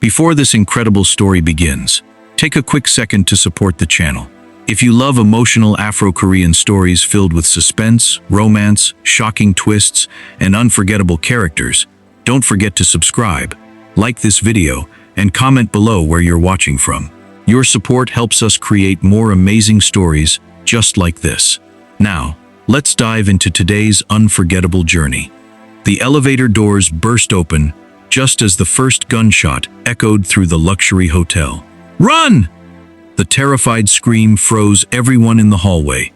Before this incredible story begins, take a quick second to support the channel. If you love emotional Afro-Korean stories filled with suspense, romance, shocking twists, and unforgettable characters, don't forget to subscribe, like this video, and comment below where you're watching from. Your support helps us create more amazing stories just like this. Now, let's dive into today's unforgettable journey. The elevator doors burst open just as the first gunshot echoed through the luxury hotel. "Run!" The terrified scream froze everyone in the hallway.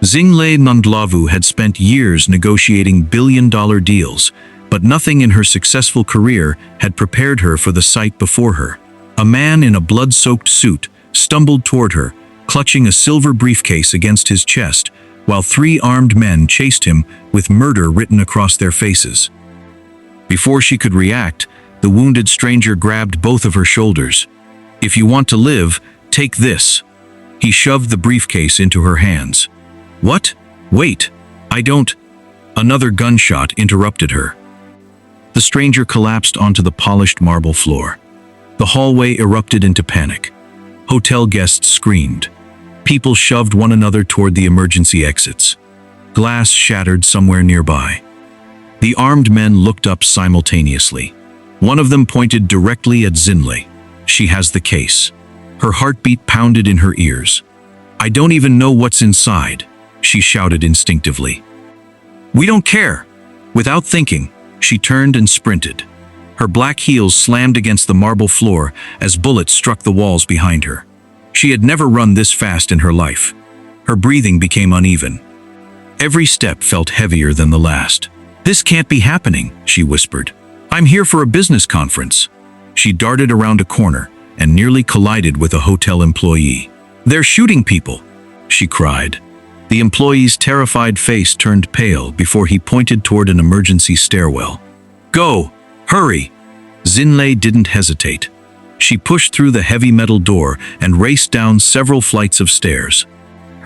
Zinhle Ndlovu had spent years negotiating billion-dollar deals, but nothing in her successful career had prepared her for the sight before her. A man in a blood-soaked suit stumbled toward her, clutching a silver briefcase against his chest, while three armed men chased him with murder written across their faces. Before she could react, the wounded stranger grabbed both of her shoulders. "If you want to live, take this." He shoved the briefcase into her hands. "What? Wait, I don't—" Another gunshot interrupted her. The stranger collapsed onto the polished marble floor. The hallway erupted into panic. Hotel guests screamed. People shoved one another toward the emergency exits. Glass shattered somewhere nearby. The armed men looked up simultaneously. One of them pointed directly at Zinhle. "She has the case." Her heartbeat pounded in her ears. "I don't even know what's inside," she shouted instinctively. "We don't care." Without thinking, she turned and sprinted. Her black heels slammed against the marble floor as bullets struck the walls behind her. She had never run this fast in her life. Her breathing became uneven. Every step felt heavier than the last. "This can't be happening," she whispered. "I'm here for a business conference." She darted around a corner and nearly collided with a hotel employee. "They're shooting people," she cried. The employee's terrified face turned pale before he pointed toward an emergency stairwell. "Go! Hurry!" Zinhle didn't hesitate. She pushed through the heavy metal door and raced down several flights of stairs.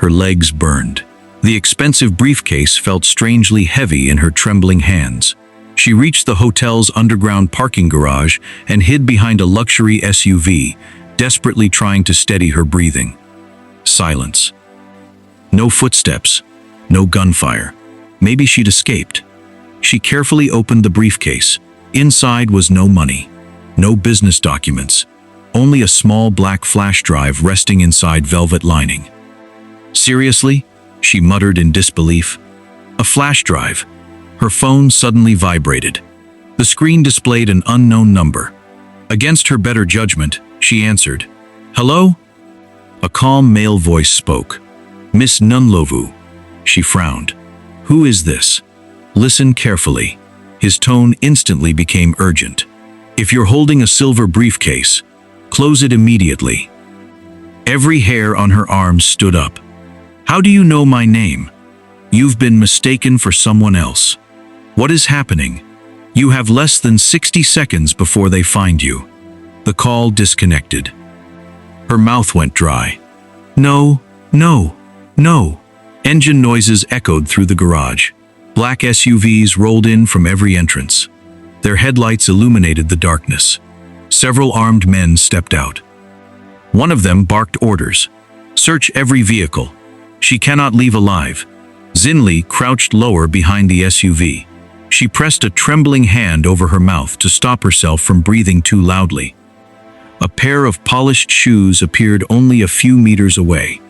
Her legs burned. The expensive briefcase felt strangely heavy in her trembling hands. She reached the hotel's underground parking garage and hid behind a luxury SUV, desperately trying to steady her breathing. Silence. No footsteps. No gunfire. Maybe she'd escaped. She carefully opened the briefcase. Inside was no money, no business documents, only a small black flash drive resting inside velvet lining. "Seriously?" she muttered in disbelief. A flash drive. Her phone suddenly vibrated. The screen displayed an unknown number. Against her better judgment, she answered. "Hello?" A calm male voice spoke. "Miss Ndlovu." She frowned. "Who is this?" "Listen carefully." His tone instantly became urgent. "If you're holding a silver briefcase, close it immediately." Every hair on her arms stood up. "How do you know my name?" "You've been mistaken for someone else." "What is happening?" "You have less than 60 seconds before they find you." The call disconnected. Her mouth went dry. "No, no, no." Engine noises echoed through the garage. Black SUVs rolled in from every entrance. Their headlights illuminated the darkness. Several armed men stepped out. One of them barked orders. "Search every vehicle. She cannot leave alive." Zinhle crouched lower behind the SUV. She pressed a trembling hand over her mouth to stop herself from breathing too loudly. A pair of polished shoes appeared only a few meters away.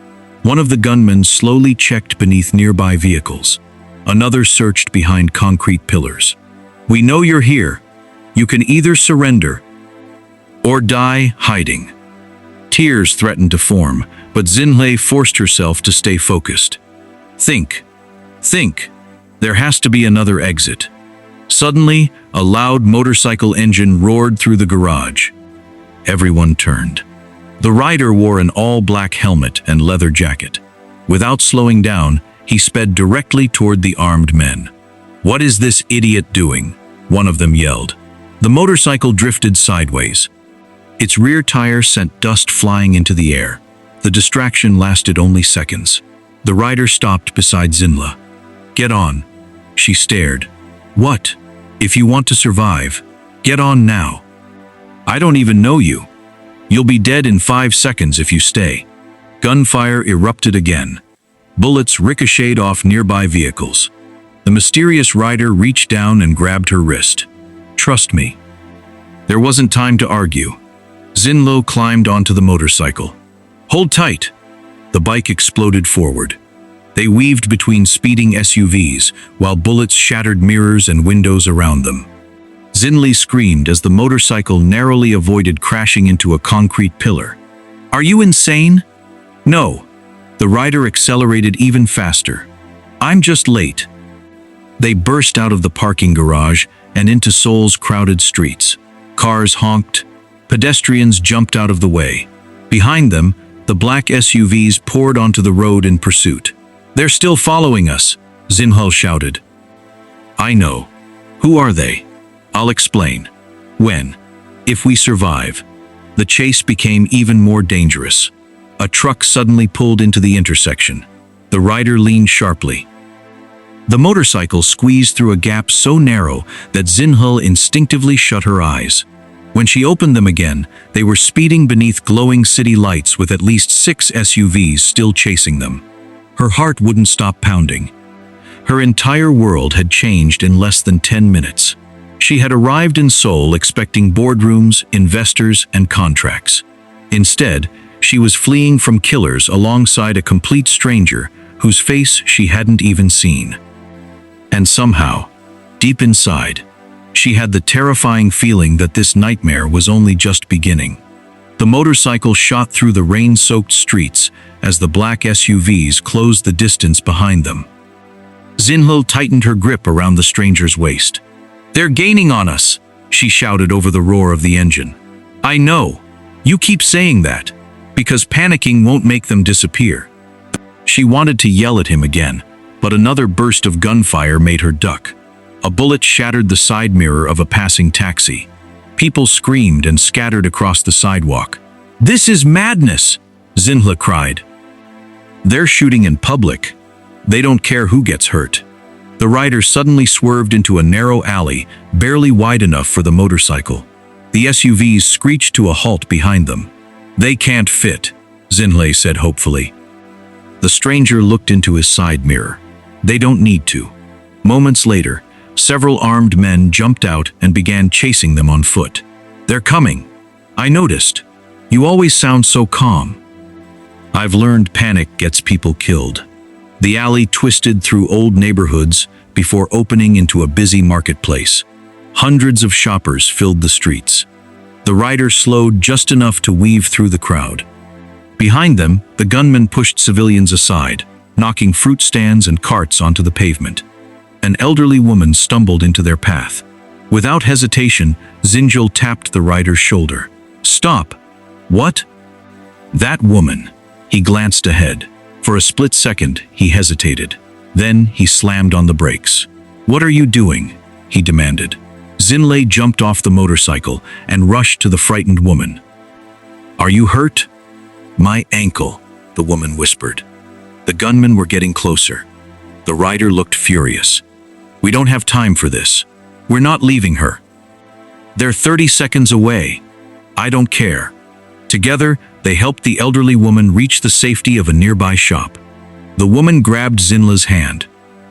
One of the gunmen slowly checked beneath nearby vehicles. Another searched behind concrete pillars. "We know you're here. You can either surrender or die hiding." Tears threatened to form, but Zinhle forced herself to stay focused. Think. There has to be another exit." Suddenly, a loud motorcycle engine roared through the garage. Everyone turned. The rider wore an all-black helmet and leather jacket. Without slowing down, he sped directly toward the armed men. "What is this idiot doing?" one of them yelled. The motorcycle drifted sideways. Its rear tire sent dust flying into the air. The distraction lasted only seconds. The rider stopped beside Zinhle. "Get on." She stared. "What? If you want to survive, get on now." I don't even know you. You'll be dead in 5 seconds if you stay. Gunfire erupted again. Bullets ricocheted off nearby vehicles. The mysterious rider reached down and grabbed her wrist. Trust me. There wasn't time to argue. Zinhle climbed onto the motorcycle. Hold tight. The bike exploded forward. They weaved between speeding SUVs, while bullets shattered mirrors and windows around them. Zinhle screamed as the motorcycle narrowly avoided crashing into a concrete pillar. Are you insane? No. The rider accelerated even faster. I'm just late. They burst out of the parking garage and into Seoul's crowded streets. Cars honked. Pedestrians jumped out of the way. Behind them, the black SUVs poured onto the road in pursuit. They're still following us, Zinhle shouted. I know. Who are they? I'll explain. When? If we survive. The chase became even more dangerous. A truck suddenly pulled into the intersection. The rider leaned sharply. The motorcycle squeezed through a gap so narrow that Zinhle instinctively shut her eyes. When she opened them again, they were speeding beneath glowing city lights with at least 6 SUVs still chasing them. Her heart wouldn't stop pounding. Her entire world had changed in less than 10 minutes. She had arrived in Seoul expecting boardrooms, investors, and contracts. Instead, she was fleeing from killers alongside a complete stranger whose face she hadn't even seen. And somehow, deep inside, she had the terrifying feeling that this nightmare was only just beginning. The motorcycle shot through the rain-soaked streets as the black SUVs closed the distance behind them. Zinhle tightened her grip around the stranger's waist. They're gaining on us, she shouted over the roar of the engine. I know. You keep saying that, because panicking won't make them disappear. She wanted to yell at him again, but another burst of gunfire made her duck. A bullet shattered the side mirror of a passing taxi. People screamed and scattered across the sidewalk. This is madness, Zinhle cried. They're shooting in public. They don't care who gets hurt. The rider suddenly swerved into a narrow alley, barely wide enough for the motorcycle. The SUVs screeched to a halt behind them. They can't fit, Zinhle said hopefully. The stranger looked into his side mirror. They don't need to. Moments later, several armed men jumped out and began chasing them on foot. They're coming. I noticed. You always sound so calm. I've learned panic gets people killed. The alley twisted through old neighborhoods before opening into a busy marketplace. Hundreds of shoppers filled the streets. The rider slowed just enough to weave through the crowd. Behind them, the gunmen pushed civilians aside, knocking fruit stands and carts onto the pavement. An elderly woman stumbled into their path. Without hesitation, Zinhle tapped the rider's shoulder. Stop! What? That woman. He glanced ahead. For a split second, he hesitated. Then he slammed on the brakes. What are you doing? He demanded. Zinhle jumped off the motorcycle and rushed to the frightened woman. Are you hurt? My ankle, the woman whispered. The gunmen were getting closer. The rider looked furious. We don't have time for this. We're not leaving her. They're 30 seconds away. I don't care. Together, they helped the elderly woman reach the safety of a nearby shop. The woman grabbed Zinhle's hand.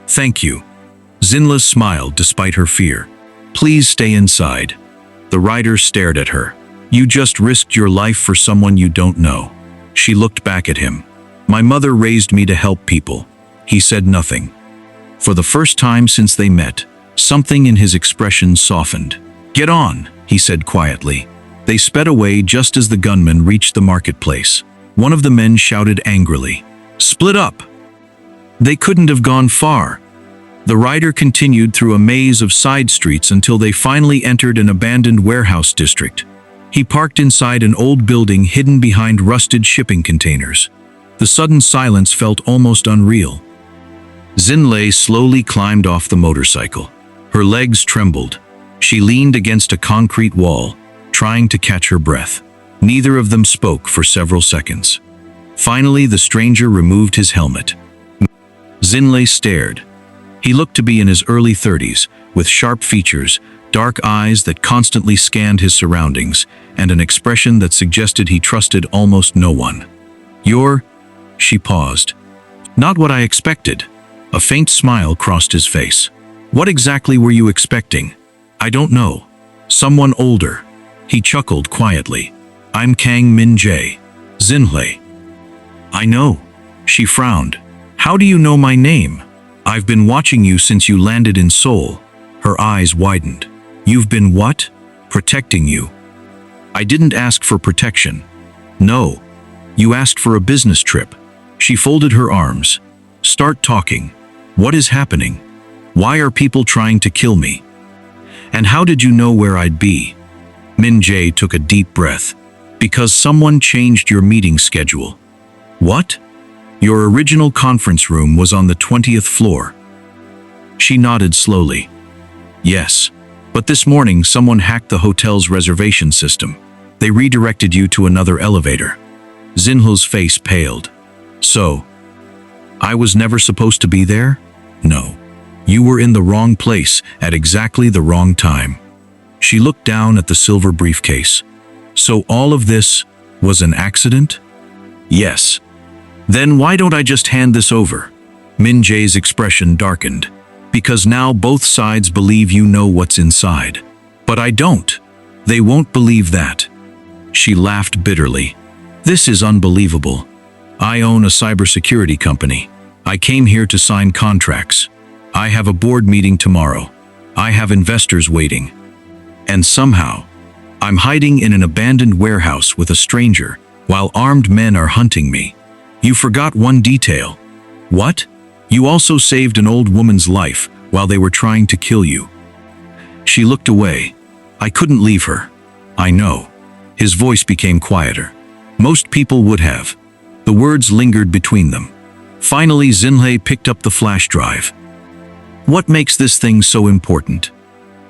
Thank you. Zinhle smiled despite her fear. Please stay inside. The rider stared at her. You just risked your life for someone you don't know. She looked back at him. My mother raised me to help people. He said nothing. For the first time since they met, something in his expression softened. Get on, he said quietly. They sped away just as the gunmen reached the marketplace. One of the men shouted angrily, Split up! They couldn't have gone far. The rider continued through a maze of side streets until they finally entered an abandoned warehouse district. He parked inside an old building hidden behind rusted shipping containers. The sudden silence felt almost unreal. Zinhle slowly climbed off the motorcycle. Her legs trembled. She leaned against a concrete wall, trying to catch her breath. Neither of them spoke for several seconds. Finally, the stranger removed his helmet. Zinhle stared. He looked to be in his early 30s, with sharp features, dark eyes that constantly scanned his surroundings, and an expression that suggested he trusted almost no one. "You're—" She paused. "Not what I expected." A faint smile crossed his face. "What exactly were you expecting?" "I don't know. Someone older." He chuckled quietly. "I'm Kang Min-Jae. Zinhle." "I know." She frowned. "How do you know my name?" "I've been watching you since you landed in Seoul." Her eyes widened. "You've been what?" "Protecting you." "I didn't ask for protection." "No. You asked for a business trip." She folded her arms. "Start talking. What is happening? Why are people trying to kill me? And how did you know where I'd be?" Min-Jae took a deep breath. "Because someone changed your meeting schedule." "What?" "Your original conference room was on the 20th floor." She nodded slowly. "Yes. But this morning someone hacked the hotel's reservation system. They redirected you to another elevator." Zinhle's face paled. "So, I was never supposed to be there?" "No. You were in the wrong place at exactly the wrong time." She looked down at the silver briefcase. "So all of this was an accident?" "Yes." "Then why don't I just hand this over?" Min-Jae's expression darkened. "Because now both sides believe you know what's inside." "But I don't." "They won't believe that." She laughed bitterly. "This is unbelievable. I own a cybersecurity company. I came here to sign contracts. I have a board meeting tomorrow. I have investors waiting. And somehow, I'm hiding in an abandoned warehouse with a stranger while armed men are hunting me. You forgot one detail." "What?" "You also saved an old woman's life while they were trying to kill you." She looked away. "I couldn't leave her." "I know." His voice became quieter. "Most people would have." The words lingered between them. Finally, Zinhle picked up the flash drive. "What makes this thing so important?"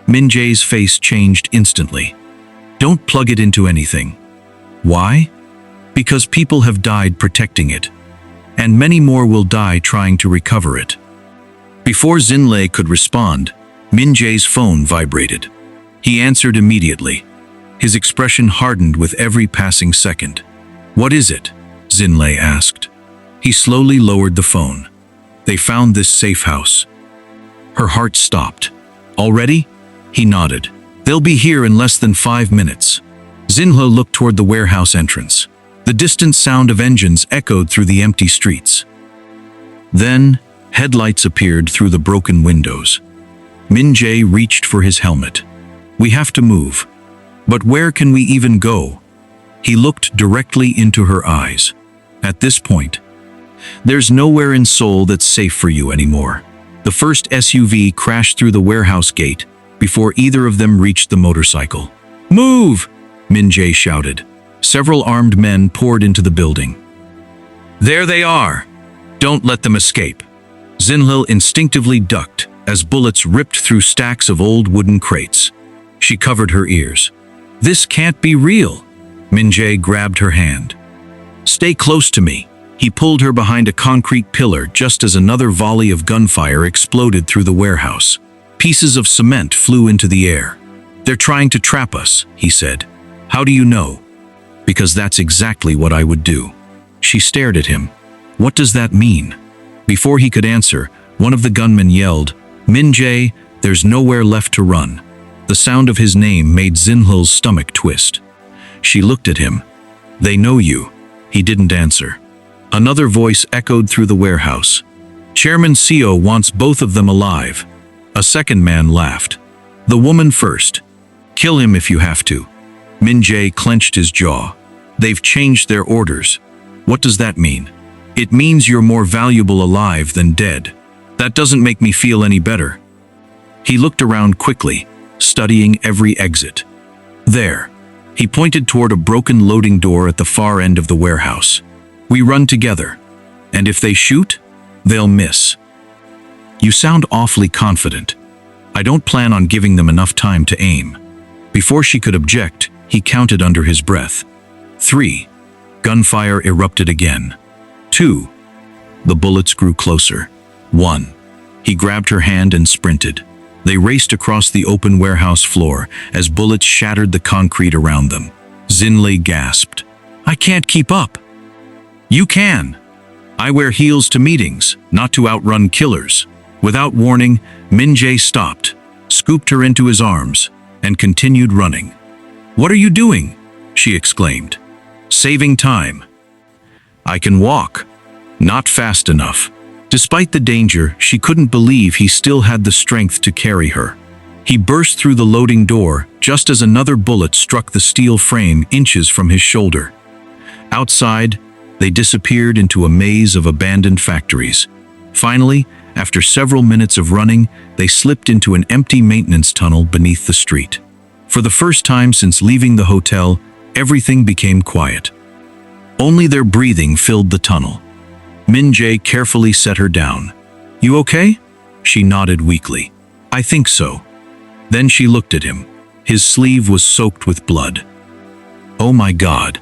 Min-Jae's face changed instantly. "Don't plug it into anything." "Why?" "Because people have died protecting it. And many more will die trying to recover it." Before Zinhle could respond, Min-Jae's phone vibrated. He answered immediately. His expression hardened with every passing second. "What is it?" Zinhle asked. He slowly lowered the phone. "They found this safe house." Her heart stopped. "Already?" He nodded. "They'll be here in less than 5 minutes." Zinhle looked toward the warehouse entrance. The distant sound of engines echoed through the empty streets. Then, headlights appeared through the broken windows. Min-Jae reached for his helmet. "We have to move. But where can we even go?" He looked directly into her eyes. "At this point, there's nowhere in Seoul that's safe for you anymore." The first SUV crashed through the warehouse gate before either of them reached the motorcycle. "Move!" Min-Jae shouted. Several armed men poured into the building. "There they are! Don't let them escape!" Zinhle instinctively ducked as bullets ripped through stacks of old wooden crates. She covered her ears. "This can't be real!" Min-Jae grabbed her hand. "Stay close to me." He pulled her behind a concrete pillar just as another volley of gunfire exploded through the warehouse. Pieces of cement flew into the air. "They're trying to trap us," he said. "How do you know?" "Because that's exactly what I would do." She stared at him. "What does that mean?" Before he could answer, one of the gunmen yelled, "Min-Jae, there's nowhere left to run." The sound of his name made Zinhle's stomach twist. She looked at him. "They know you." He didn't answer. Another voice echoed through the warehouse. "Chairman Seo wants both of them alive." A second man laughed. "The woman first. Kill him if you have to." Min-Jae clenched his jaw. "They've changed their orders." "What does that mean?" "It means you're more valuable alive than dead." "That doesn't make me feel any better." He looked around quickly, studying every exit. "There." He pointed toward a broken loading door at the far end of the warehouse. "We run together. And if they shoot, they'll miss." "You sound awfully confident." "I don't plan on giving them enough time to aim." Before she could object, he counted under his breath. 3. Gunfire erupted again. 2. The bullets grew closer. 1. He grabbed her hand and sprinted. They raced across the open warehouse floor as bullets shattered the concrete around them. Zinhle gasped. "I can't keep up." "You can. I wear heels to meetings, not to outrun killers." Without warning, Min-Jae stopped, scooped her into his arms, and continued running. "What are you doing?" she exclaimed. "Saving time." "I can walk." Not fast enough. Despite the danger, she couldn't believe he still had the strength to carry her. He burst through the loading door just as another bullet struck the steel frame inches from his shoulder. Outside, they disappeared into a maze of abandoned factories. Finally, after several minutes of running, they slipped into an empty maintenance tunnel beneath the street. For the first time since leaving the hotel, everything became quiet. Only their breathing filled the tunnel. Min-Jae carefully set her down. "You okay?" She nodded weakly. "I think so." Then she looked at him. His sleeve was soaked with blood. "Oh my God.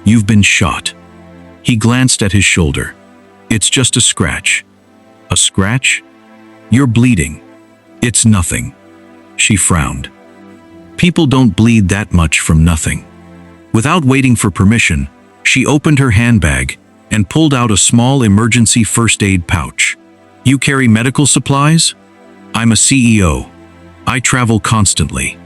You've been shot." He glanced at his shoulder. "It's just a scratch." "A scratch? You're bleeding." "It's nothing." She frowned. People don't bleed that much from nothing. Without waiting for permission, she opened her handbag and pulled out a small emergency first aid pouch. "You carry medical supplies?" "I'm a CEO. I travel constantly.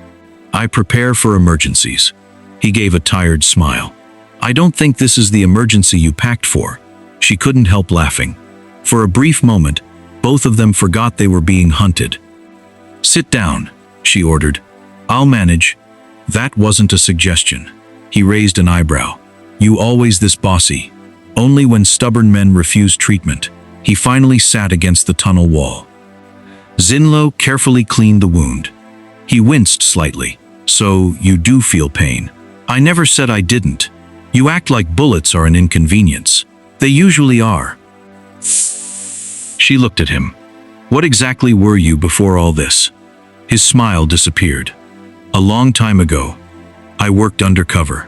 I prepare for emergencies." He gave a tired smile. "I don't think this is the emergency you packed for." She couldn't help laughing. For a brief moment, both of them forgot they were being hunted. "Sit down," she ordered. "I'll manage." That wasn't a suggestion. He raised an eyebrow. "You always this bossy." Only when stubborn men refuse treatment. He finally sat against the tunnel wall. Zinhle carefully cleaned the wound. He winced slightly. "So, you do feel pain." "I never said I didn't. You act like bullets are an inconvenience. They usually are." She looked at him. "What exactly were you before all this?" His smile disappeared. "A long time ago. I worked undercover."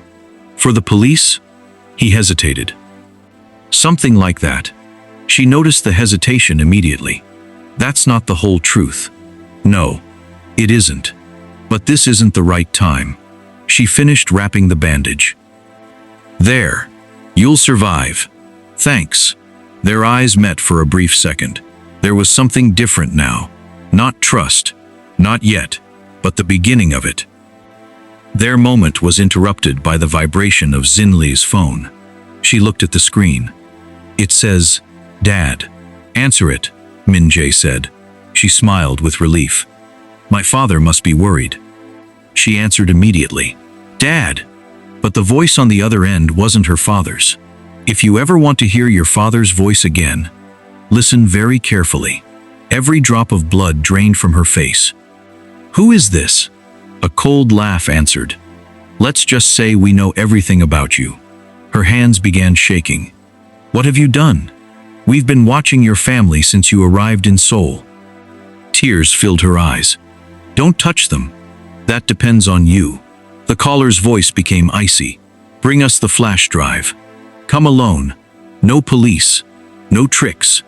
"For the police?" He hesitated. "Something like that." She noticed the hesitation immediately. "That's not the whole truth." "No, it isn't. But this isn't the right time." She finished wrapping the bandage. "There. You'll survive." "Thanks." Their eyes met for a brief second. There was something different now. Not trust. Not yet. But the beginning of it. Their moment was interrupted by the vibration of Zinhle's phone. She looked at the screen. "It says, Dad." "Answer it," Min-Jae said. She smiled with relief. "My father must be worried." She answered immediately. "Dad." But the voice on the other end wasn't her father's. If you ever want to hear your father's voice again, listen very carefully. Every drop of blood drained from her face. "Who is this?" A cold laugh answered. "Let's just say we know everything about you." Her hands began shaking. "What have you done?" "We've been watching your family since you arrived in Seoul." Tears filled her eyes. "Don't touch them. That depends on you." The caller's voice became icy. "Bring us the flash drive. Come alone. No police. No tricks.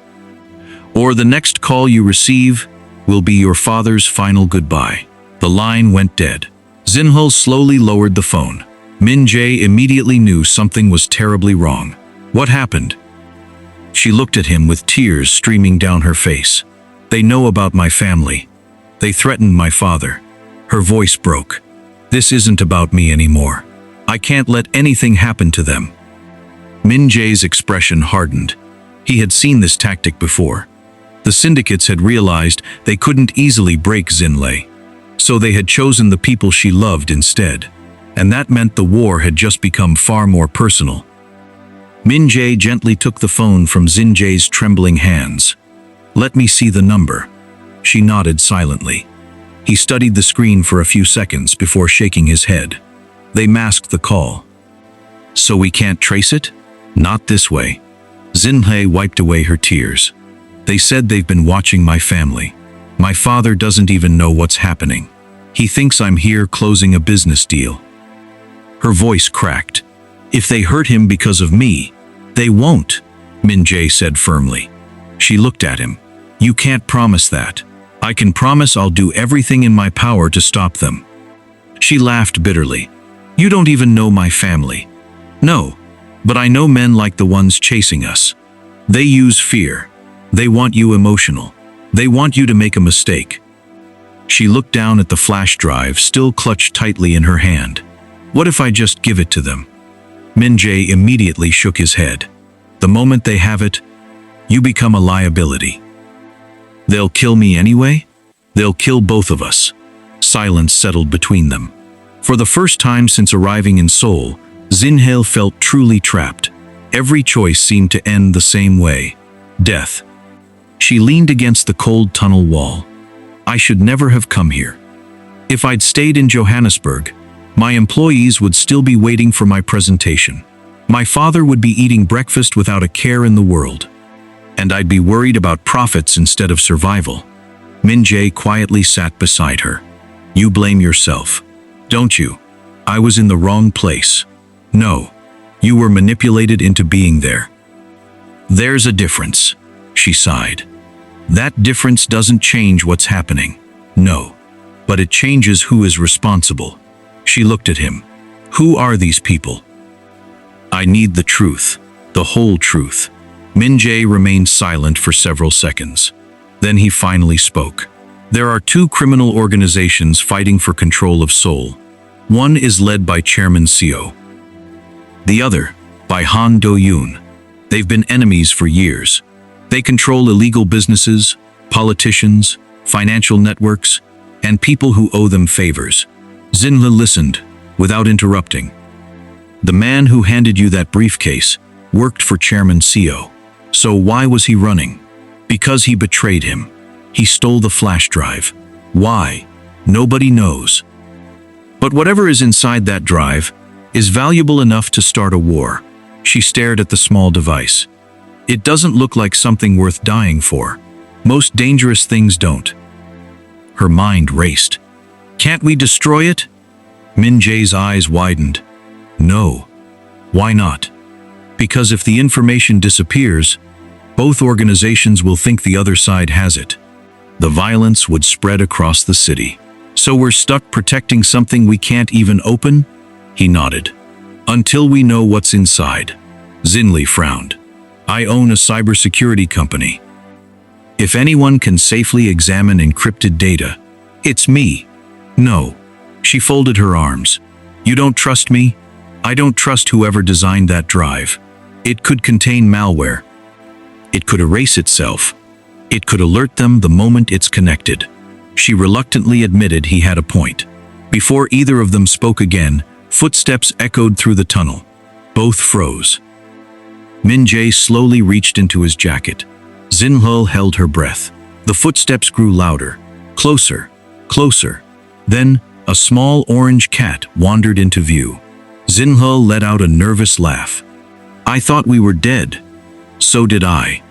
Or the next call you receive will be your father's final goodbye." The line went dead. Zinhle slowly lowered the phone. Min-Jae immediately knew something was terribly wrong. "What happened?" She looked at him with tears streaming down her face. "They know about my family. They threatened my father." Her voice broke. "This isn't about me anymore. I can't let anything happen to them." Min-Jae's expression hardened. He had seen this tactic before. The syndicates had realized they couldn't easily break Zinhle, so they had chosen the people she loved instead. And that meant the war had just become far more personal. Min-Jae gently took the phone from Zinhle's trembling hands. "Let me see the number." She nodded silently. He studied the screen for a few seconds before shaking his head. They masked the call. "So we can't trace it?" "Not this way." Zinhle wiped away her tears. "They said they've been watching my family. My father doesn't even know what's happening. He thinks I'm here closing a business deal." Her voice cracked. "If they hurt him because of me, they won't," Min-Jae said firmly. She looked at him. "You can't promise that." I can promise I'll do everything in my power to stop them." She laughed bitterly. "You don't even know my family." "No, but I know men like the ones chasing us. They use fear. They want you emotional. They want you to make a mistake." She looked down at the flash drive, still clutched tightly in her hand. "What if I just give it to them?" Min-Jae immediately shook his head. "The moment they have it, you become a liability." "They'll kill me anyway? They'll kill both of us." Silence settled between them. For the first time since arriving in Seoul, Zinhle felt truly trapped. Every choice seemed to end the same way: death. She leaned against the cold tunnel wall. "I should never have come here. If I'd stayed in Johannesburg, my employees would still be waiting for my presentation. My father would be eating breakfast without a care in the world. And I'd be worried about profits instead of survival." Min-Jae quietly sat beside her. "You blame yourself, don't you? I was in the wrong place." "No, you were manipulated into being there." "There's a difference," she sighed. "That difference doesn't change what's happening. No, but it changes who is responsible." She looked at him. "Who are these people?" "I need the truth, the whole truth." Min-Jae remained silent for several seconds. Then he finally spoke. "There are two criminal organizations fighting for control of Seoul. One is led by Chairman Seo. The other, by Han Do-yoon. They've been enemies for years. They control illegal businesses, politicians, financial networks, and people who owe them favors." Zinhle listened, without interrupting. "The man who handed you that briefcase worked for Chairman Seo. So why was he running? Because he betrayed him. He stole the flash drive. Why? Nobody knows. But whatever is inside that drive is valuable enough to start a war." She stared at the small device. "It doesn't look like something worth dying for. Most dangerous things don't." Her mind raced. "Can't we destroy it?" Min-Jae's eyes widened. "No. Why not? Because if the information disappears, both organizations will think the other side has it. The violence would spread across the city. So we're stuck protecting something we can't even open?" He nodded. "Until we know what's inside." Zinhle frowned. "I own a cybersecurity company. If anyone can safely examine encrypted data, it's me." "No." She folded her arms. "You don't trust me? I don't trust whoever designed that drive. It could contain malware. It could erase itself. It could alert them the moment it's connected." She reluctantly admitted he had a point. Before either of them spoke again, footsteps echoed through the tunnel. Both froze. Min-Jae slowly reached into his jacket. Zinhle held her breath. The footsteps grew louder, closer, closer. Then, a small orange cat wandered into view. Zinhle let out a nervous laugh. "I thought we were dead." "So did I."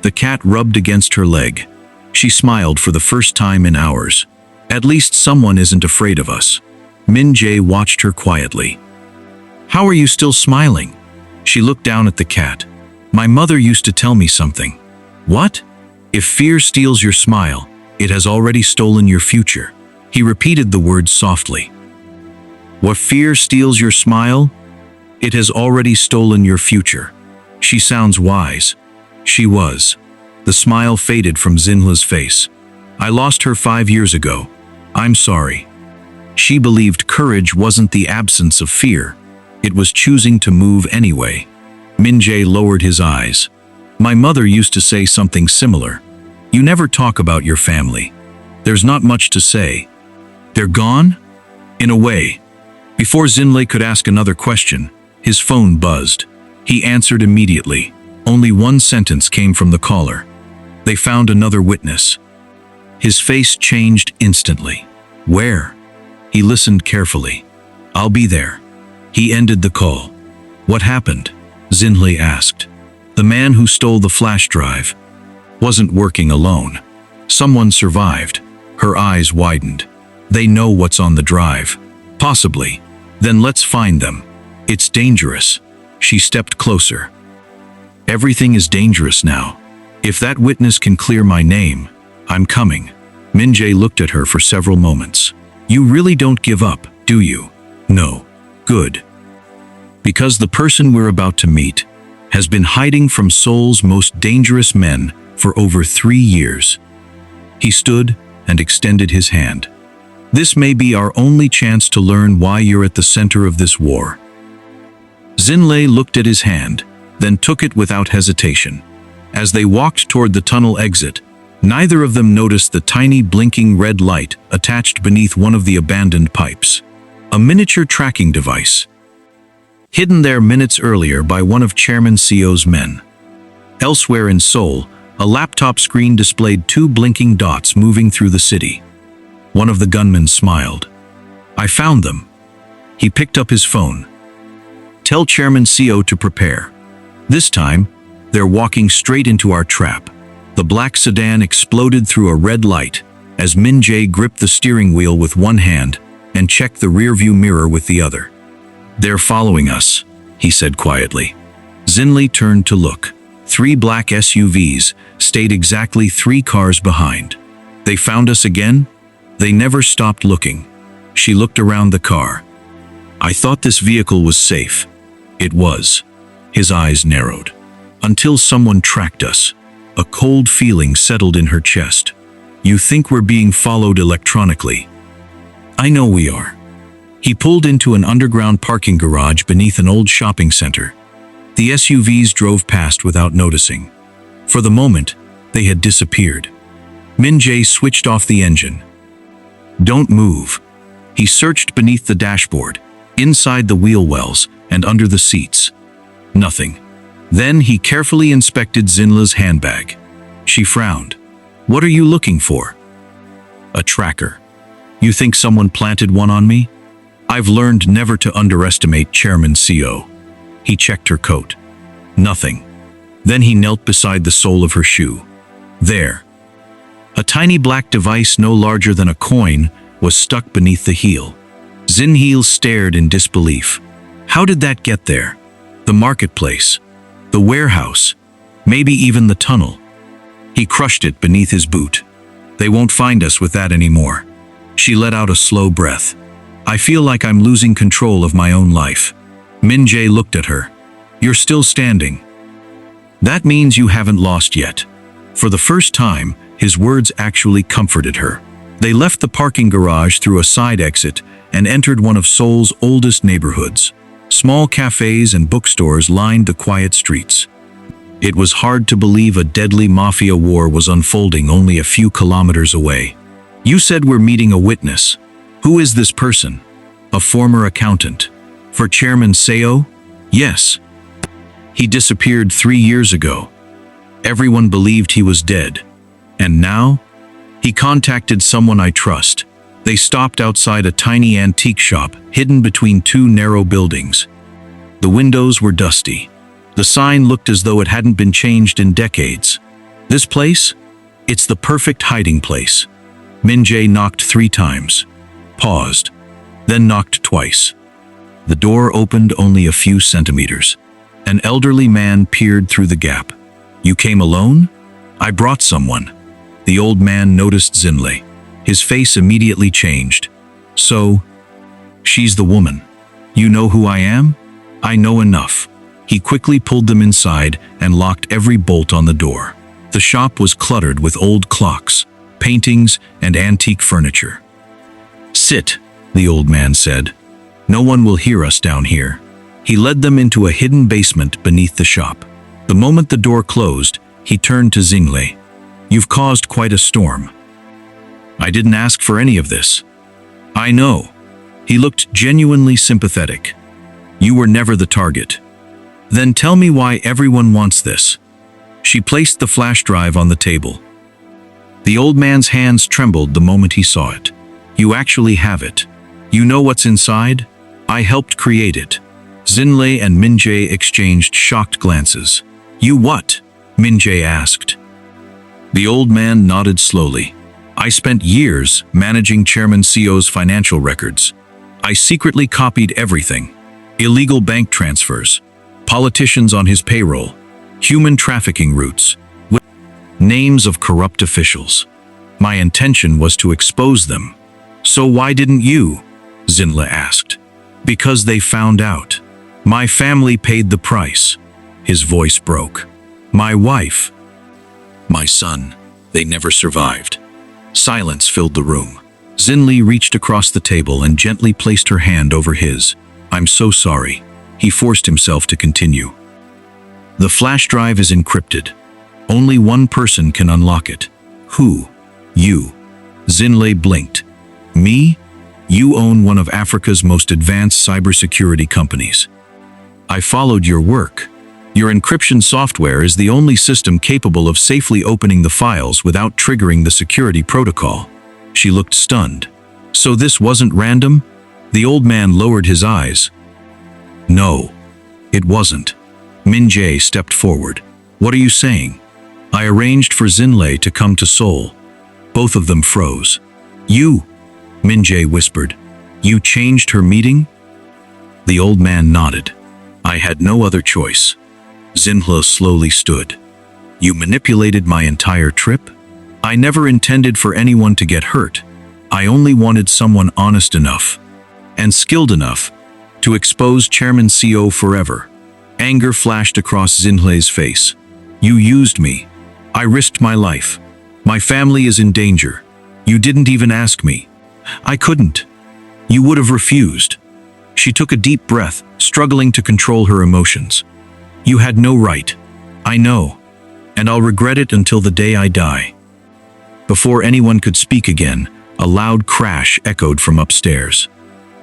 The cat rubbed against her leg. She smiled for the first time in hours. "At least someone isn't afraid of us." Min-Jae watched her quietly. "How are you still smiling?" She looked down at the cat. "My mother used to tell me something." "What?" "If fear steals your smile, it has already stolen your future." He repeated the words softly. "What fear steals your smile? It has already stolen your future." She sounds wise. She was. The smile faded from Zinhle's face. "I lost her 5 years ago. I'm sorry." She believed courage wasn't the absence of fear. It was choosing to move anyway. Min-Jae lowered his eyes. "My mother used to say something similar. You never talk about your family. There's not much to say." "They're gone?" "In a way." Before Zinhle could ask another question, his phone buzzed. He answered immediately. Only one sentence came from the caller. "They found another witness." His face changed instantly. "Where?" He listened carefully. "I'll be there." He ended the call. "What happened?" Zinhle asked. "The man who stole the flash drive wasn't working alone. Someone survived." Her eyes widened. "They know what's on the drive." "Possibly. Then let's find them." "It's dangerous." She stepped closer. "Everything is dangerous now. If that witness can clear my name, I'm coming." Min-Jae looked at her for several moments. You really don't give up, do you? No. Good. Because the person we're about to meet has been hiding from Seoul's most dangerous men for over 3 years. He stood and extended his hand. This may be our only chance to learn why you're at the center of this war. Zinhle looked at his hand, then took it without hesitation. As they walked toward the tunnel exit, neither of them noticed the tiny blinking red light attached beneath one of the abandoned pipes. A miniature tracking device, hidden there minutes earlier by one of Chairman Seo's men. Elsewhere in Seoul, a laptop screen displayed 2 blinking dots moving through the city. One of the gunmen smiled. I found them. He picked up his phone. Tell Chairman Seo to prepare. This time, they're walking straight into our trap. The black sedan exploded through a red light as Min-Jae gripped the steering wheel with one hand and checked the rearview mirror with the other. They're following us, he said quietly. Zinhle turned to look. 3 black SUVs stayed exactly 3 cars behind. They found us again? They never stopped looking. She looked around the car. I thought this vehicle was safe. It was. His eyes narrowed. Until someone tracked us. A cold feeling settled in her chest. You think we're being followed electronically? I know we are. He pulled into an underground parking garage beneath an old shopping center. The SUVs drove past without noticing. For the moment, they had disappeared. Min-Jae switched off the engine. Don't move. He searched beneath the dashboard, inside the wheel wells, and under the seats. Nothing. Then he carefully inspected Zinhle's handbag. She frowned. What are you looking for? A tracker. You think someone planted one on me? I've learned never to underestimate Chairman Seo. He checked her coat. Nothing. Then he knelt beside the sole of her shoe. There. A tiny black device no larger than a coin was stuck beneath the heel. Zinhle stared in disbelief. How did that get there? The marketplace, the warehouse, maybe even the tunnel. He crushed it beneath his boot. They won't find us with that anymore. She let out a slow breath. I feel like I'm losing control of my own life. Min-Jae looked at her. You're still standing. That means you haven't lost yet. For the first time, his words actually comforted her. They left the parking garage through a side exit and entered one of Seoul's oldest neighborhoods. Small cafes and bookstores lined the quiet streets. It was hard to believe a deadly mafia war was unfolding only a few kilometers away. You said we're meeting a witness. Who is this person? A former accountant. For Chairman Seo? Yes. He disappeared 3 years ago. Everyone believed he was dead. And now? He contacted someone I trust. They stopped outside a tiny antique shop hidden between 2 narrow buildings. The windows were dusty. The sign looked as though it hadn't been changed in decades. This place? It's the perfect hiding place. Min-Jae knocked 3 times. Paused. Then knocked twice. The door opened only a few centimeters. An elderly man peered through the gap. You came alone? I brought someone. The old man noticed Zinhle. His face immediately changed. So, she's the woman. You know who I am? I know enough. He quickly pulled them inside and locked every bolt on the door. The shop was cluttered with old clocks, paintings, and antique furniture. Sit, the old man said. No one will hear us down here. He led them into a hidden basement beneath the shop. The moment the door closed, he turned to Zinhle. You've caused quite a storm. I didn't ask for any of this. I know. He looked genuinely sympathetic. You were never the target. Then tell me why everyone wants this. She placed the flash drive on the table. The old man's hands trembled the moment he saw it. You actually have it. You know what's inside? I helped create it. Zinhle and Min-Jae exchanged shocked glances. You what? Min-Jae asked. The old man nodded slowly. I spent years managing Chairman Seo's financial records. I secretly copied everything. Illegal bank transfers, politicians on his payroll, human trafficking routes, names of corrupt officials. My intention was to expose them. So why didn't you? Zinhle asked. Because they found out. My family paid the price. His voice broke. My wife. My son. They never survived. Silence filled the room. Zinhle reached across the table and gently placed her hand over his. I'm so sorry. He forced himself to continue. The flash drive is encrypted. Only one person can unlock it. Who? You. Zinhle blinked. Me? You own one of Africa's most advanced cybersecurity companies. I followed your work. Your encryption software is the only system capable of safely opening the files without triggering the security protocol. She looked stunned. So this wasn't random? The old man lowered his eyes. No, it wasn't. Min-Jae stepped forward. What are you saying? I arranged for Zinhle to come to Seoul. Both of them froze. You, Min-Jae whispered. You changed her meeting? The old man nodded. I had no other choice. Zinhle slowly stood. You manipulated my entire trip? I never intended for anyone to get hurt. I only wanted someone honest enough and skilled enough to expose Chairman CO forever. Anger flashed across Zinhle's face. You used me. I risked my life. My family is in danger. You didn't even ask me. I couldn't. You would have refused. She took a deep breath, struggling to control her emotions. You had no right. I know. And I'll regret it until the day I die. Before anyone could speak again, a loud crash echoed from upstairs.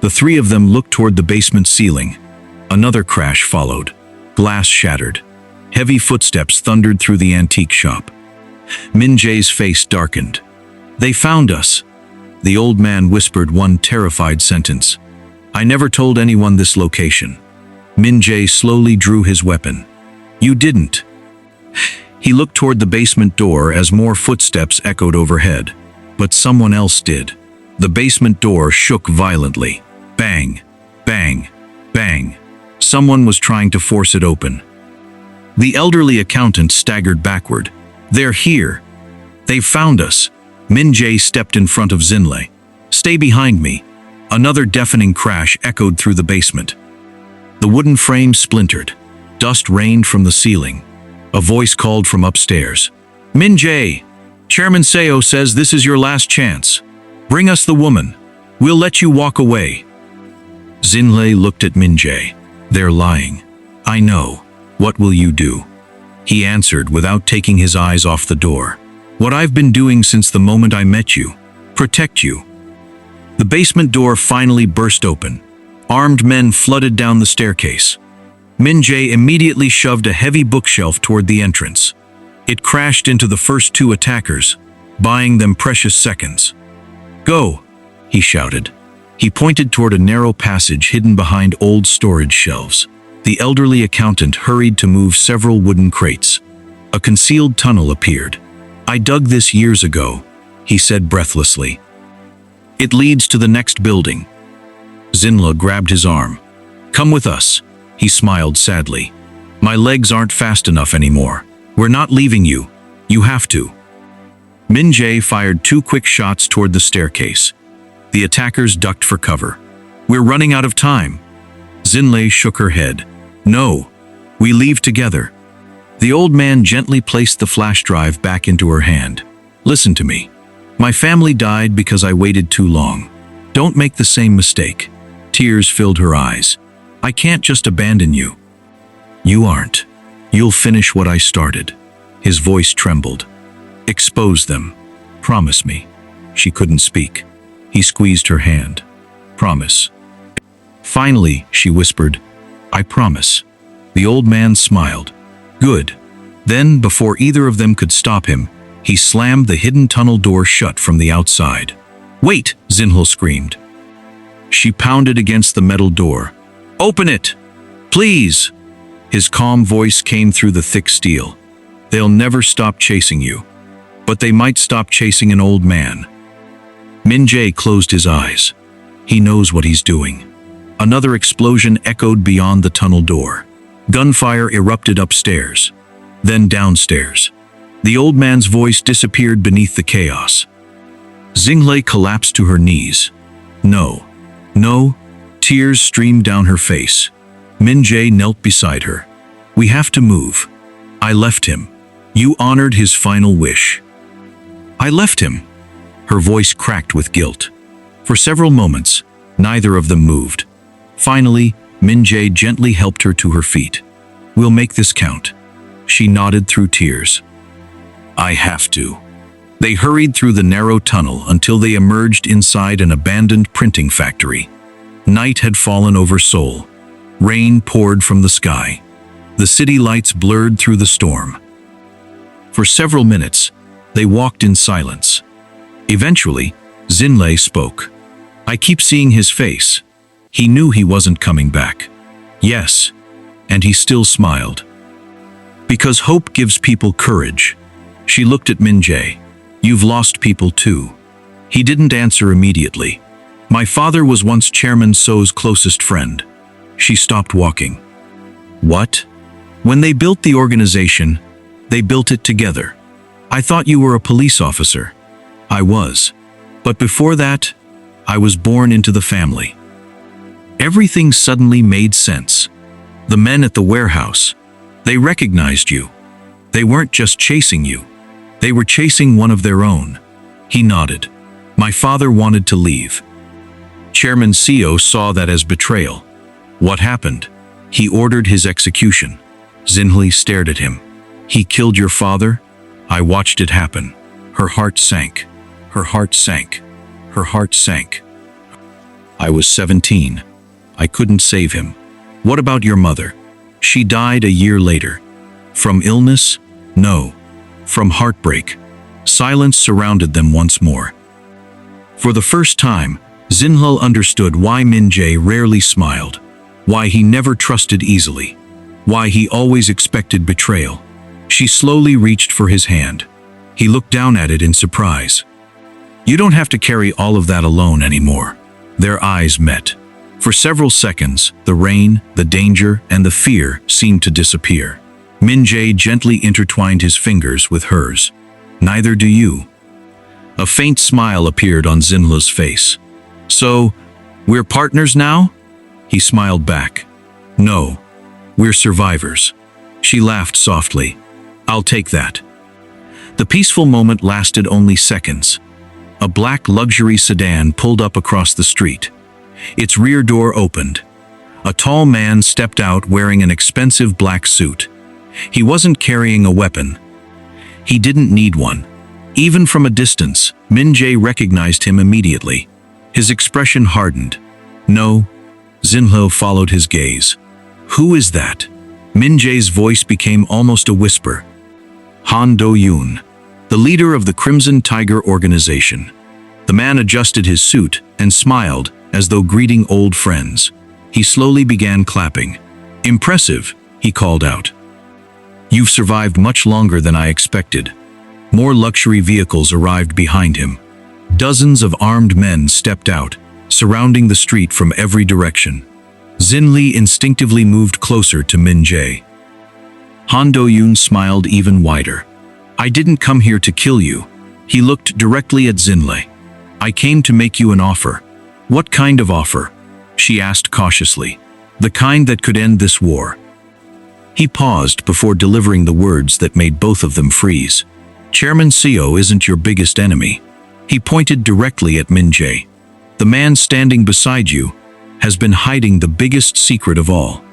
The three of them looked toward the basement ceiling. Another crash followed. Glass shattered. Heavy footsteps thundered through the antique shop. Min-Jae's face darkened. They found us. The old man whispered one terrified sentence. I never told anyone this location. Min-Jae slowly drew his weapon. You didn't. He looked toward the basement door as more footsteps echoed overhead. But someone else did. The basement door shook violently. Bang, bang, bang. Someone was trying to force it open. The elderly accountant staggered backward. They're here. They've found us. Min-Jae stepped in front of Zinhle. Stay behind me. Another deafening crash echoed through the basement. The wooden frame splintered. Dust rained from the ceiling. A voice called from upstairs. Min-Jae, Chairman Seo says this is your last chance. Bring us the woman. We'll let you walk away. Zinhle looked at Min-Jae. They're lying. I know. What will you do? He answered without taking his eyes off the door. What I've been doing since the moment I met you. Protect you. The basement door finally burst open. Armed men flooded down the staircase. Min-Jae immediately shoved a heavy bookshelf toward the entrance. It crashed into the first two attackers, buying them precious seconds. Go, he shouted. He pointed toward a narrow passage hidden behind old storage shelves. The elderly accountant hurried to move several wooden crates. A concealed tunnel appeared. I dug this years ago, he said breathlessly. It leads to the next building. Zinhle grabbed his arm. Come with us, he smiled sadly. My legs aren't fast enough anymore. We're not leaving you. You have to. Min-Jae fired 2 quick shots toward the staircase. The attackers ducked for cover. We're running out of time. Zinhle shook her head. No, we leave together. The old man gently placed the flash drive back into her hand. Listen to me. My family died because I waited too long. Don't make the same mistake. Tears filled her eyes. I can't just abandon you. You aren't. You'll finish what I started. His voice trembled. Expose them. Promise me. She couldn't speak. He squeezed her hand. Promise. Finally, she whispered, I promise. The old man smiled. Good. Then, before either of them could stop him, he slammed the hidden tunnel door shut from the outside. Wait, Zinhle screamed. She pounded against the metal door. Open it! Please! His calm voice came through the thick steel. They'll never stop chasing you. But they might stop chasing an old man. Min-Jae closed his eyes. He knows what he's doing. Another explosion echoed beyond the tunnel door. Gunfire erupted upstairs, then downstairs. The old man's voice disappeared beneath the chaos. Zinhle collapsed to her knees. No, no, tears streamed down her face. Min-Jae knelt beside her. We have to move. I left him. You honored his final wish. I left him. Her voice cracked with guilt. For several moments, neither of them moved. Finally, Min-Jae gently helped her to her feet. We'll make this count. She nodded through tears. I have to. They hurried through the narrow tunnel until they emerged inside an abandoned printing factory. Night had fallen over Seoul. Rain poured from the sky. The city lights blurred through the storm. For several minutes, they walked in silence. Eventually, Zinhle spoke. I keep seeing his face. He knew he wasn't coming back. Yes, and he still smiled. Because hope gives people courage. She looked at Min-Jae. You've lost people too. He didn't answer immediately. My father was once Chairman So's closest friend. She stopped walking. What? When they built the organization, they built it together. I thought you were a police officer. I was. But before that, I was born into the family. Everything suddenly made sense. The men at the warehouse, they recognized you. They weren't just chasing you. They were chasing one of their own. He nodded. My father wanted to leave. Chairman Seo saw that as betrayal. What happened? He ordered his execution. Zinhle stared at him. He killed your father? I watched it happen. Her heart sank. Her heart sank. Her heart sank. I was 17. I couldn't save him. What about your mother? She died a year later. From illness? No. From heartbreak. Silence surrounded them once more. For the first time, Zinhle understood why Min-Jae rarely smiled, why he never trusted easily, why he always expected betrayal. She slowly reached for his hand. He looked down at it in surprise. You don't have to carry all of that alone anymore. Their eyes met. For several seconds, the rain, the danger, and the fear seemed to disappear. Min-Jae gently intertwined his fingers with hers. Neither do you. A faint smile appeared on Zinhle's face. So, we're partners now? He smiled back. No, we're survivors. She laughed softly. I'll take that. The peaceful moment lasted only seconds. A black luxury sedan pulled up across the street. Its rear door opened. A tall man stepped out wearing an expensive black suit. He wasn't carrying a weapon. He didn't need one. Even from a distance, Min-Jae recognized him immediately. His expression hardened. No. Zinhle followed his gaze. Who is that? Min-Jae's voice became almost a whisper. Han Do-yoon, the leader of the Crimson Tiger organization. The man adjusted his suit and smiled as though greeting old friends. He slowly began clapping. Impressive, he called out. You've survived much longer than I expected. More luxury vehicles arrived behind him. Dozens of armed men stepped out, surrounding the street from every direction. Zinhle instinctively moved closer to Min-Jae. Han Do-yoon smiled even wider. I didn't come here to kill you. He looked directly at Zinhle. I came to make you an offer. What kind of offer? She asked cautiously. The kind that could end this war. He paused before delivering the words that made both of them freeze. Chairman Seo isn't your biggest enemy. He pointed directly at Min-Jae. The man standing beside you has been hiding the biggest secret of all.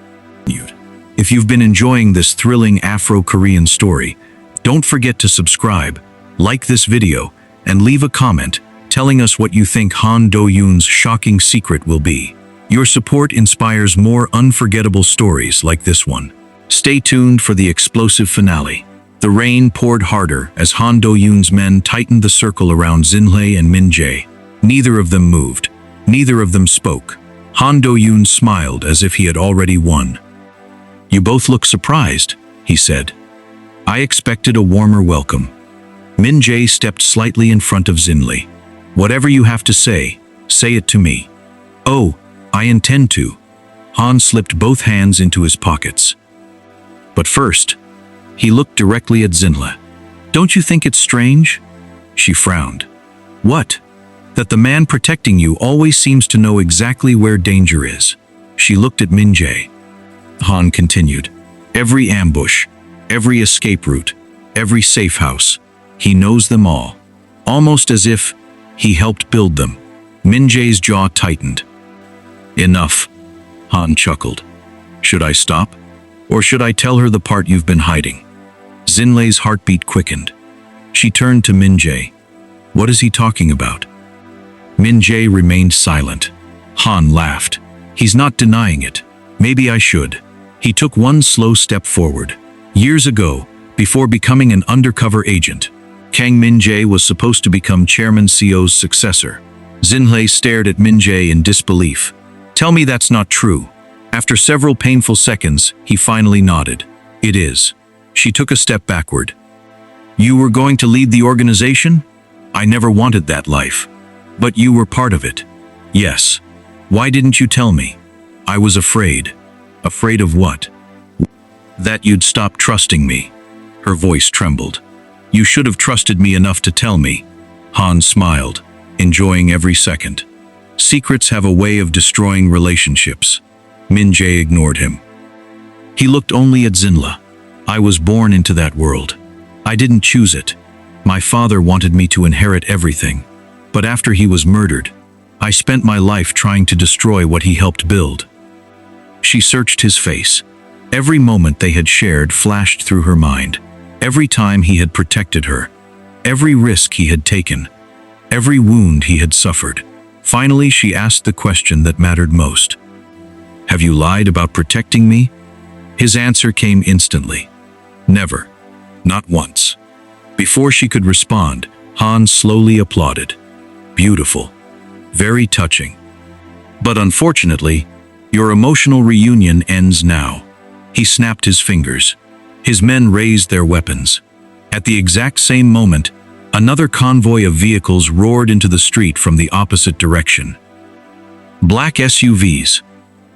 If you've been enjoying this thrilling Afro-Korean story, don't forget to subscribe, like this video, and leave a comment telling us what you think Han Do-yoon's shocking secret will be. Your support inspires more unforgettable stories like this one. Stay tuned for the explosive finale. The rain poured harder as Han Do-yoon's men tightened the circle around Zinhle and Min-Jae. Neither of them moved. Neither of them spoke. Han Do-yoon smiled as if he had already won. You both look surprised, he said. I expected a warmer welcome. Min-Jae stepped slightly in front of Zinhle. Whatever you have to say it to me. Oh, I intend to. Han slipped both hands into his pockets. But first, he looked directly at Zinhle. Don't you think it's strange? She frowned. What? That the man protecting you always seems to know exactly where danger is. She looked at Min-Jae. Han continued. Every ambush, every escape route, every safe house, he knows them all. Almost as if he helped build them. Min-Jae's jaw tightened. Enough, Han chuckled. Should I stop? Or should I tell her the part you've been hiding? Zinhle's heartbeat quickened. She turned to Min-Jae. What is he talking about? Min-Jae remained silent. Han laughed. He's not denying it. Maybe I should. He took one slow step forward. Years ago, before becoming an undercover agent, Kang Min-Jae was supposed to become Chairman Seoul's successor. Zinhle stared at Min-Jae in disbelief. Tell me that's not true. After several painful seconds, he finally nodded. It is. She took a step backward. You were going to lead the organization? I never wanted that life. But you were part of it. Yes. Why didn't you tell me? I was afraid. Afraid of what? That you'd stop trusting me. Her voice trembled. You should have trusted me enough to tell me. Han smiled, enjoying every second. Secrets have a way of destroying relationships. Min-Jae ignored him. He looked only at Zinhle. I was born into that world. I didn't choose it. My father wanted me to inherit everything. But after he was murdered, I spent my life trying to destroy what he helped build. She searched his face. Every moment they had shared flashed through her mind. Every time he had protected her. Every risk he had taken. Every wound he had suffered. Finally, she asked the question that mattered most. Have you lied about protecting me? His answer came instantly. Never. Not once. Before she could respond, Han slowly applauded. Beautiful. Very touching. But unfortunately, your emotional reunion ends now. He snapped his fingers. His men raised their weapons. At the exact same moment, another convoy of vehicles roared into the street from the opposite direction. Black SUVs.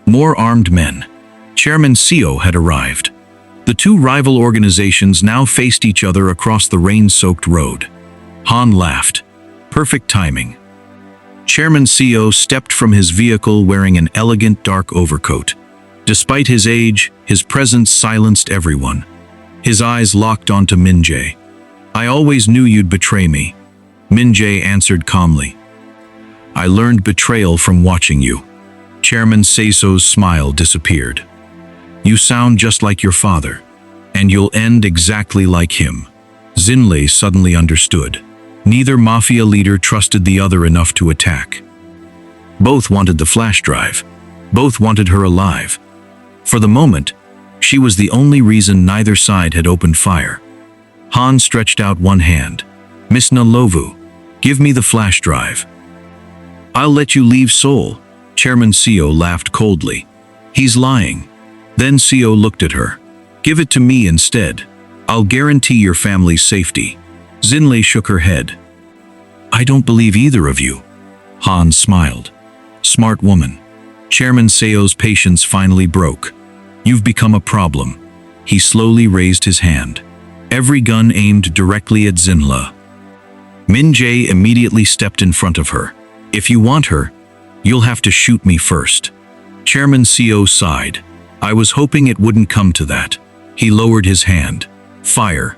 More armed men. Chairman Seo had arrived. The two rival organizations now faced each other across the rain-soaked road. Han laughed. Perfect timing. Chairman Seo stepped from his vehicle wearing an elegant dark overcoat. Despite his age, his presence silenced everyone. His eyes locked onto Min-Jae. I always knew you'd betray me. Min-Jae answered calmly. I learned betrayal from watching you. Chairman Seo's smile disappeared. You sound just like your father, and you'll end exactly like him. Zinhle suddenly understood. Neither Mafia leader trusted the other enough to attack. Both wanted the flash drive. Both wanted her alive. For the moment, she was the only reason neither side had opened fire. Han stretched out one hand. Miss Ndlovu, give me the flash drive. I'll let you leave Seoul. Chairman Seo laughed coldly. He's lying. Then Seo looked at her. Give it to me instead. I'll guarantee your family's safety. Zinhle shook her head. I don't believe either of you. Han smiled. Smart woman. Chairman Seo's patience finally broke. You've become a problem. He slowly raised his hand. Every gun aimed directly at Zinhle. Min-Jae immediately stepped in front of her. If you want her, you'll have to shoot me first. Chairman Seo sighed. I was hoping it wouldn't come to that. He lowered his hand. Fire.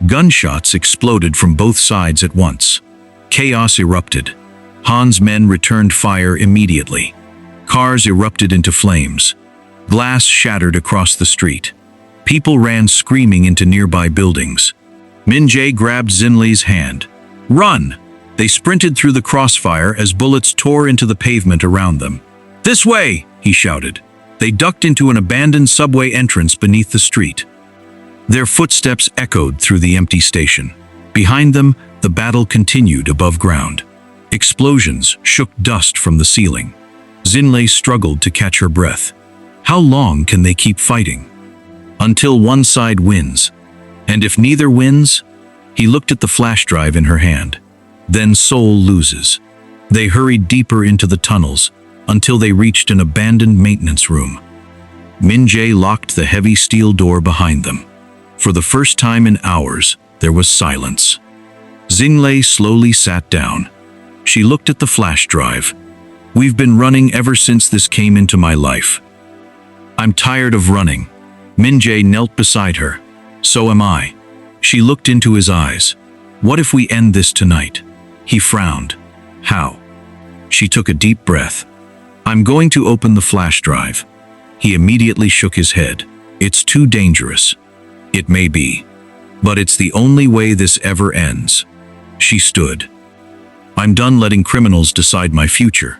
Gunshots exploded from both sides at once. Chaos erupted. Han's men returned fire immediately. Cars erupted into flames. Glass shattered across the street. People ran screaming into nearby buildings. Min-Jae grabbed Zinhle's hand. Run! They sprinted through the crossfire as bullets tore into the pavement around them. This way! He shouted. They ducked into an abandoned subway entrance beneath the street. Their footsteps echoed through the empty station. Behind them, the battle continued above ground. Explosions shook dust from the ceiling. Zinhle struggled to catch her breath. How long can they keep fighting? Until one side wins. And if neither wins? He looked at the flash drive in her hand. Then Seoul loses. They hurried deeper into the tunnels until they reached an abandoned maintenance room. Min-Jae locked the heavy steel door behind them. For the first time in hours, there was silence. Zinhle slowly sat down. She looked at the flash drive. We've been running ever since this came into my life. I'm tired of running. Min-Jae knelt beside her. So am I. She looked into his eyes. What if we end this tonight? He frowned. How? She took a deep breath. I'm going to open the flash drive. He immediately shook his head. It's too dangerous. It may be. But it's the only way this ever ends. She stood. I'm done letting criminals decide my future.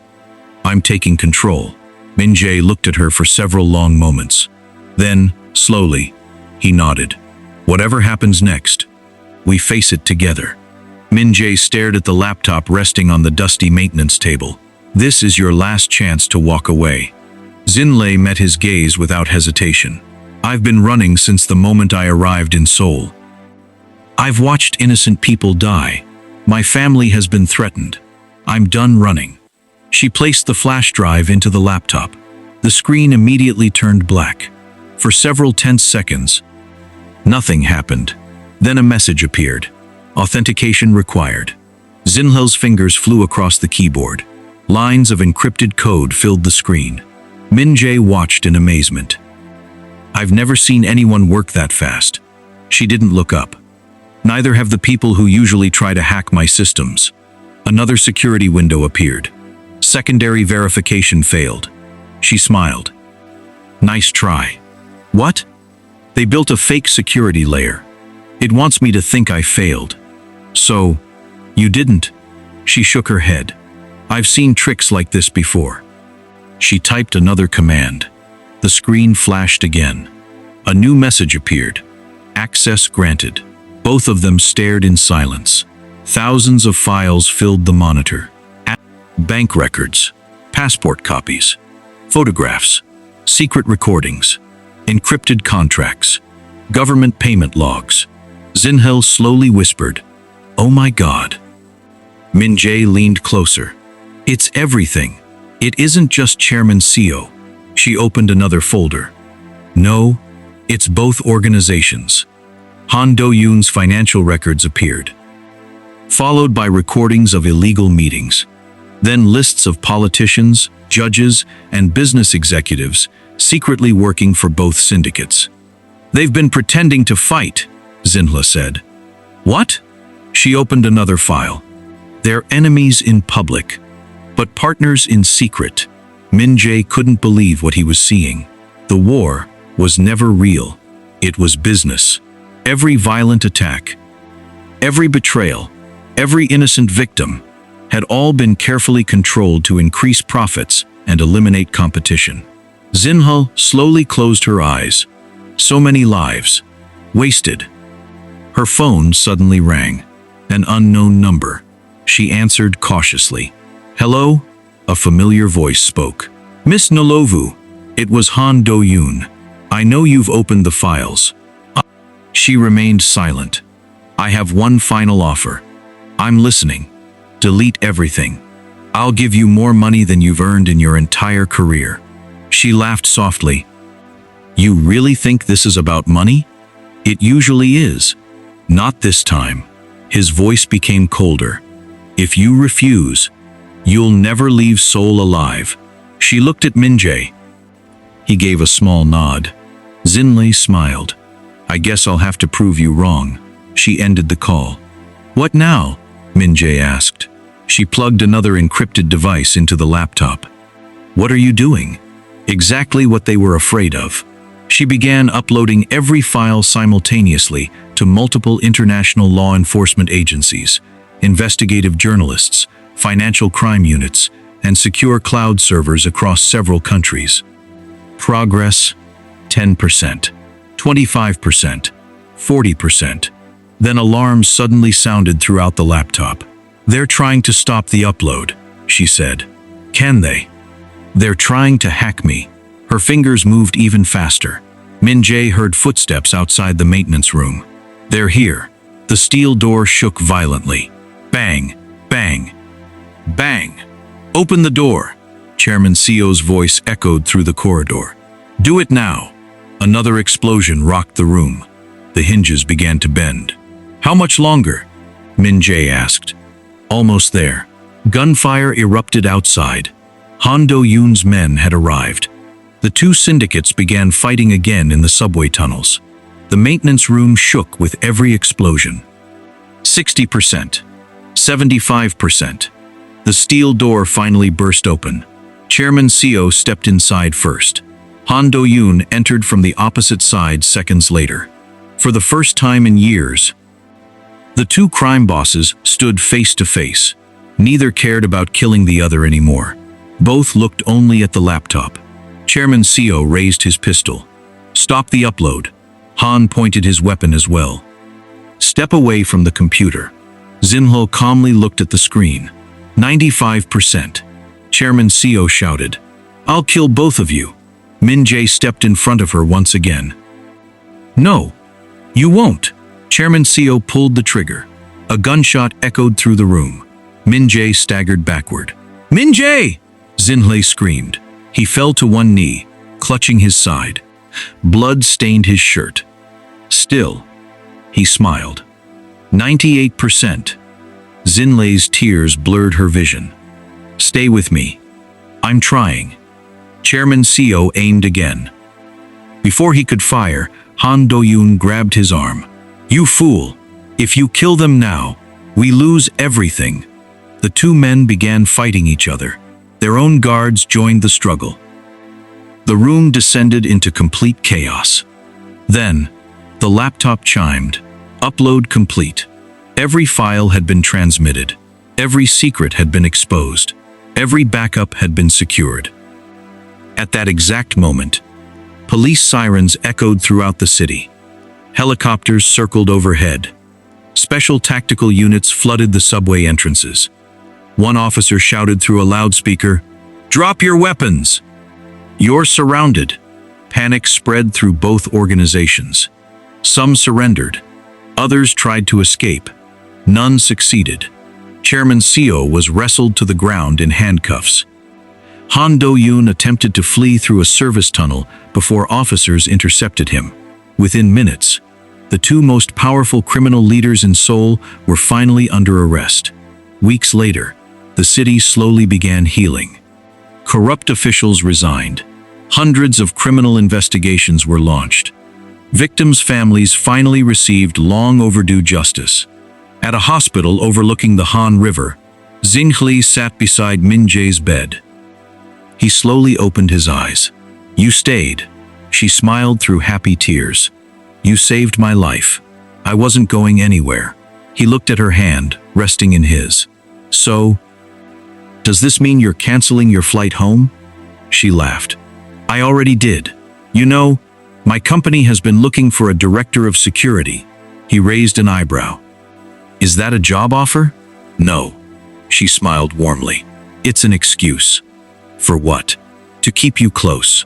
I'm taking control. Min-Jae looked at her for several long moments. Then, slowly, he nodded. Whatever happens next, we face it together. Min-Jae stared at the laptop resting on the dusty maintenance table. This is your last chance to walk away. Zinhle met his gaze without hesitation. I've been running since the moment I arrived in Seoul. I've watched innocent people die. My family has been threatened. I'm done running. She placed the flash drive into the laptop. The screen immediately turned black. For several tense seconds, nothing happened. Then a message appeared. Authentication required. Zinhle's fingers flew across the keyboard. Lines of encrypted code filled the screen. Min-Jae watched in amazement. I've never seen anyone work that fast. She didn't look up. Neither have the people who usually try to hack my systems. Another security window appeared. Secondary verification failed. She smiled. Nice try. What? They built a fake security layer. It wants me to think I failed. So, you didn't? She shook her head. I've seen tricks like this before. She typed another command. The screen flashed again. A new message appeared. Access granted. Both of them stared in silence. Thousands of files filled the monitor. Bank records, passport copies, photographs, secret recordings, encrypted contracts, government payment logs. Zinhle slowly whispered, "Oh my God." Min-Jae leaned closer. It's everything. It isn't just Chairman Seo. She opened another folder. No, it's both organizations. Han Do-yoon's financial records appeared, followed by recordings of illegal meetings. Then lists of politicians, judges, and business executives secretly working for both syndicates. They've been pretending to fight, Zinhle said. What? She opened another file. They're enemies in public, but partners in secret. Min-Jae couldn't believe what he was seeing. The war was never real. It was business. Every violent attack, every betrayal, every innocent victim had all been carefully controlled to increase profits and eliminate competition. Zinhle slowly closed her eyes. So many lives wasted. Her phone suddenly rang. An unknown number. She answered cautiously. Hello? A familiar voice spoke. Miss Ndlovu. It was Han Do-yoon. I know you've opened the files. She remained silent. I have one final offer. I'm listening. Delete everything. I'll give you more money than you've earned in your entire career. She laughed softly. You really think this is about money? It usually is. Not this time. His voice became colder. If you refuse, you'll never leave Seoul alive. She looked at Min-Jae. He gave a small nod. Zinhle smiled. I guess I'll have to prove you wrong. She ended the call. What now? Min-Jae asked. She plugged another encrypted device into the laptop. What are you doing? Exactly what they were afraid of. She began uploading every file simultaneously to multiple international law enforcement agencies, investigative journalists, financial crime units, and secure cloud servers across several countries. Progress, 10%, 25%, 40%. Then alarms suddenly sounded throughout the laptop. They're trying to stop the upload, she said. Can they? They're trying to hack me. Her fingers moved even faster. Min-Jae heard footsteps outside the maintenance room. They're here. The steel door shook violently. Bang, bang, bang. Open the door. Chairman Seo's voice echoed through the corridor. Do it now. Another explosion rocked the room. The hinges began to bend. How much longer? Min-Jae asked. Almost there. Gunfire erupted outside. Han Do-yoon's men had arrived. The two syndicates began fighting again in the subway tunnels. The maintenance room shook with every explosion. 60%. 75%. The steel door finally burst open. Chairman Seo stepped inside first. Han Do-yoon entered from the opposite side seconds later. For the first time in years, the two crime bosses stood face to face. Neither cared about killing the other anymore. Both looked only at the laptop. Chairman Seo raised his pistol. "Stop the upload." Han pointed his weapon as well. "Step away from the computer." Zinhle calmly looked at the screen. 95%. Chairman Seo shouted, "I'll kill both of you." Min-Jae stepped in front of her once again. "No, you won't." Chairman Seo pulled the trigger. A gunshot echoed through the room. Min-Jae staggered backward. "Min-Jae!" Zinhle screamed. He fell to one knee, clutching his side. Blood stained his shirt. Still, he smiled. 98%. Zinhle's tears blurred her vision. "Stay with me. I'm trying." Chairman Seo aimed again. Before he could fire, Han Do-yoon grabbed his arm. "You fool! If you kill them now, we lose everything." The two men began fighting each other. Their own guards joined the struggle. The room descended into complete chaos. Then, the laptop chimed. Upload complete. Every file had been transmitted. Every secret had been exposed. Every backup had been secured. At that exact moment, police sirens echoed throughout the city. Helicopters circled overhead. Special tactical units flooded the subway entrances. One officer shouted through a loudspeaker, "Drop your weapons! You're surrounded." Panic spread through both organizations. Some surrendered. Others tried to escape. None succeeded. Chairman Seo was wrestled to the ground in handcuffs. Han Do-yoon attempted to flee through a service tunnel before officers intercepted him. Within minutes, the two most powerful criminal leaders in Seoul were finally under arrest. Weeks later, the city slowly began healing. Corrupt officials resigned. Hundreds of criminal investigations were launched. Victims' families finally received long overdue justice. At a hospital overlooking the Han River, Zinhle sat beside Min-Jae's bed. He slowly opened his eyes. "You stayed." She smiled through happy tears. "You saved my life. I wasn't going anywhere." He looked at her hand, resting in his. "So, does this mean you're canceling your flight home?" She laughed. "I already did. You know, my company has been looking for a director of security." He raised an eyebrow. "Is that a job offer?" "No." She smiled warmly. "It's an excuse." "For what?" "To keep you close."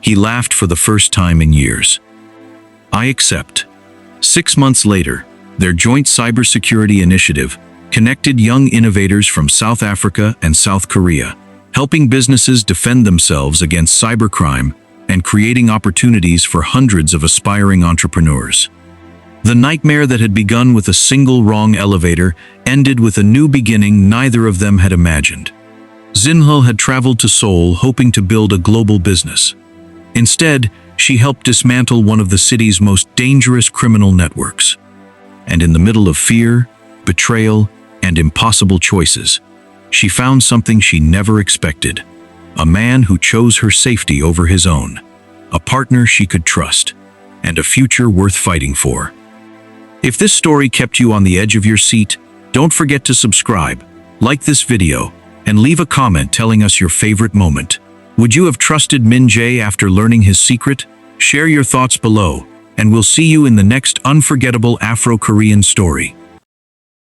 He laughed for the first time in years. "I accept." 6 months later, their joint cybersecurity initiative connected young innovators from South Africa and South Korea, helping businesses defend themselves against cybercrime and creating opportunities for hundreds of aspiring entrepreneurs. The nightmare that had begun with a single wrong elevator ended with a new beginning neither of them had imagined. Zinhle had traveled to Seoul hoping to build a global business. Instead, she helped dismantle one of the city's most dangerous criminal networks. And in the middle of fear, betrayal, and impossible choices, she found something she never expected. A man who chose her safety over his own. A partner she could trust. And a future worth fighting for. If this story kept you on the edge of your seat, don't forget to subscribe, like this video, and leave a comment telling us your favorite moment. Would you have trusted Min-Jae after learning his secret? Share your thoughts below, and we'll see you in the next unforgettable Afro-Korean story.